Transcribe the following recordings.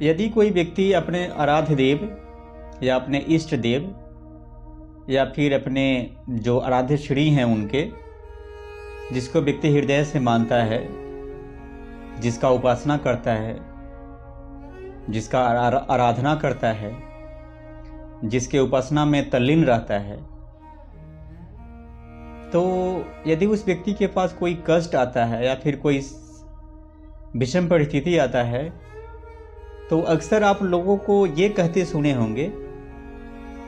यदि कोई व्यक्ति अपने आराध्य देव या अपने इष्ट देव या फिर अपने जो आराध्य श्री हैं उनके, जिसको व्यक्ति हृदय से मानता है, जिसका उपासना करता है, जिसका आराधना करता है, जिसके उपासना में तल्लीन रहता है, तो यदि उस व्यक्ति के पास कोई कष्ट आता है या फिर कोई विषम परिस्थिति आता है, तो अक्सर आप लोगों को ये कहते सुने होंगे,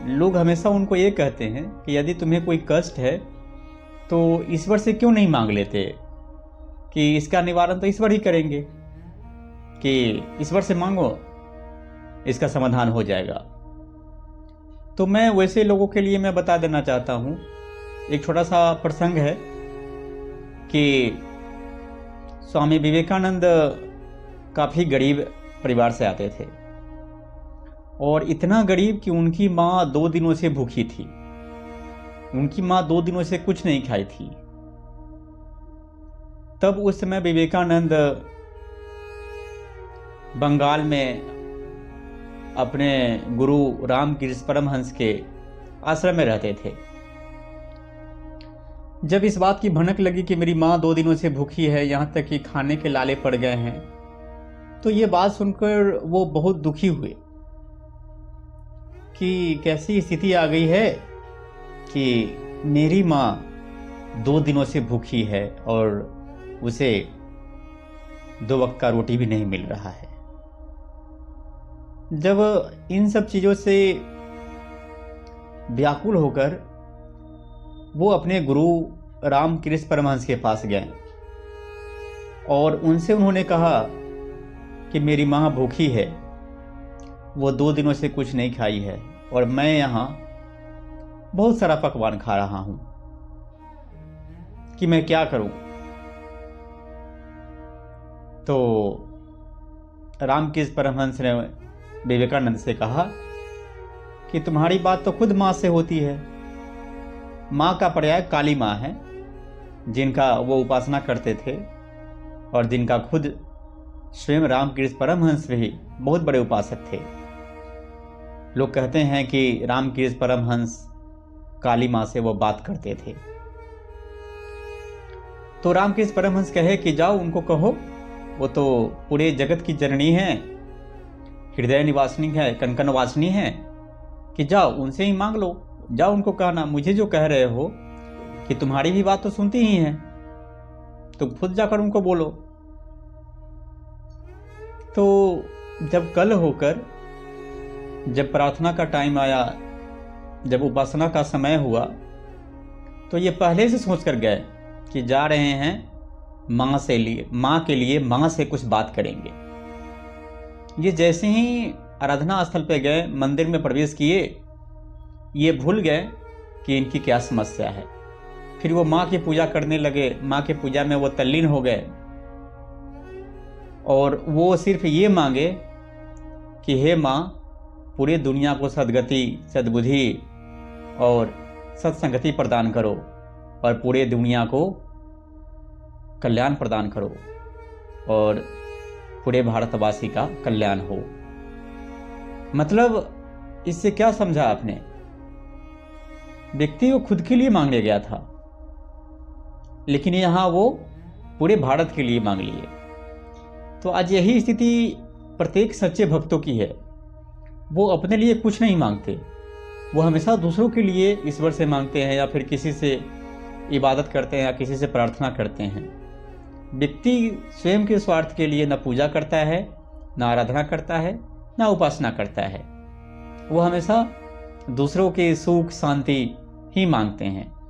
लोग हमेशा उनको ये कहते हैं कि यदि तुम्हें कोई कष्ट है तो ईश्वर से क्यों नहीं मांग लेते, कि इसका निवारण तो ईश्वर ही करेंगे, कि ईश्वर से मांगो इसका समाधान हो जाएगा। तो मैं वैसे लोगों के लिए मैं बता देना चाहता हूँ, एक छोटा सा प्रसंग है कि स्वामी विवेकानंद काफ़ी गरीब परिवार से आते थे और इतना गरीब कि उनकी माँ 2 दिनों से भूखी थी। उनकी माँ 2 दिनों से कुछ नहीं खाई थी। तब उस समय विवेकानंद बंगाल में अपने गुरु रामकृष्ण परमहंस के आश्रम में रहते थे। जब इस बात की भनक लगी कि मेरी माँ 2 दिनों से भूखी है, यहाँ तक कि खाने के लाले पड़ गए हैं, तो ये बात सुनकर वो बहुत दुखी हुए कि कैसी स्थिति आ गई है कि मेरी माँ 2 दिनों से भूखी है और उसे 2 वक्त का रोटी भी नहीं मिल रहा है। जब इन सब चीज़ों से व्याकुल होकर वो अपने गुरु रामकृष्ण परमहंस के पास गए और उनसे उन्होंने कहा कि मेरी माँ भूखी है, वो 2 दिनों से कुछ नहीं खाई है और मैं यहाँ बहुत सारा पकवान खा रहा हूँ, कि मैं क्या करूँ। तो रामकृष्ण परमहंस ने विवेकानंद से कहा कि तुम्हारी बात तो खुद माँ से होती है। माँ का पर्याय काली माँ है, जिनका वो उपासना करते थे और जिनका खुद स्वयं रामकृष्ण परमहंस भी बहुत बड़े उपासक थे। लोग कहते हैं कि रामकृष्ण परमहंस काली माँ से वो बात करते थे। तो रामकृष्ण परमहंस कहे कि जाओ उनको कहो, वो तो पूरे जगत की जननी है, हृदय निवासिनी है, कनकन वासिनी है, कि जाओ उनसे ही मांग लो। जाओ उनको कहना मुझे जो कह रहे हो कि तुम्हारी भी बात तो सुनती ही है, तुम खुद जाकर उनको बोलो। तो जब कल होकर जब प्रार्थना का टाइम आया, जब उपासना का समय हुआ, तो ये पहले से सोच कर गए कि जा रहे हैं माँ के लिए माँ से कुछ बात करेंगे। ये जैसे ही आराधना स्थल पे गए, मंदिर में प्रवेश किए, ये भूल गए कि इनकी क्या समस्या है। फिर वो माँ की पूजा करने लगे, माँ की पूजा में वो तल्लीन हो गए और वो सिर्फ ये मांगे कि हे माँ, पूरे दुनिया को सद्गति, सद्बुद्धि और सत्संगति प्रदान करो और पूरे दुनिया को कल्याण प्रदान करो और पूरे भारतवासी का कल्याण हो। मतलब इससे क्या समझा आपने? व्यक्ति वो खुद के लिए मांगने गया था, लेकिन यहाँ वो पूरे भारत के लिए मांग लिए। तो आज यही स्थिति प्रत्येक सच्चे भक्तों की है। वो अपने लिए कुछ नहीं मांगते, वो हमेशा दूसरों के लिए ईश्वर से मांगते हैं या फिर किसी से इबादत करते हैं या किसी से प्रार्थना करते हैं। व्यक्ति स्वयं के स्वार्थ के लिए न पूजा करता है, न आराधना करता है, न उपासना करता है। वो हमेशा दूसरों के सुख शांति ही मांगते हैं।